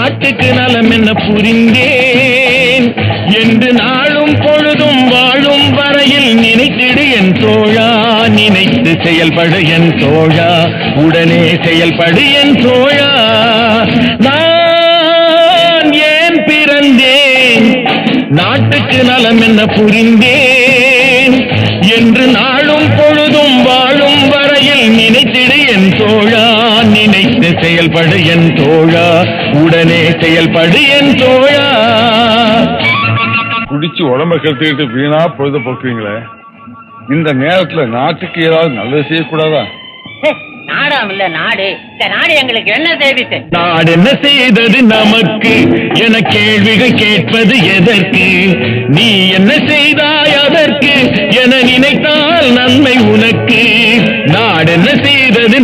நாட்டுக்கு நலம் என்ன புரிந்தேன் என்று நாளும் பொழுதும் வாழும் வரையில் நினைத்திடு என் தோழா, நினைத்து செயல்படு என் தோழா, உடனே செயல்படு என் தோழா. நான் ஏன் பிறந்தேன், நாட்டுக்கு நலம் என்ன புரிந்தேன் என்று நாளும் பொழுதும் வாழும் வரையில் நினைத்திடு என் தோழா, நினைத்து செயல்படு என் தோழா, உடனே செயல்படு என் தோழா. குடிச்சு உடம்ப கெடுத்துக்கிட்டு வீணா பொழுத போக்குவீங்களே, இந்த நேரத்துல நாட்டுக்கு ஏதாவது நல்லது செய்யக்கூடாதா? நாடாம் இல்ல நாடு, இந்த நாடு எங்களுக்கு என்ன செய்து? நாடு என்ன செய்தது நமக்கு என கேள்விகள் கேட்பது எதற்கு? நீ என்ன செய்தாய் அதற்கு என நினைத்தால் நன்மை உனக்கு. நாடு என்ன செய்தது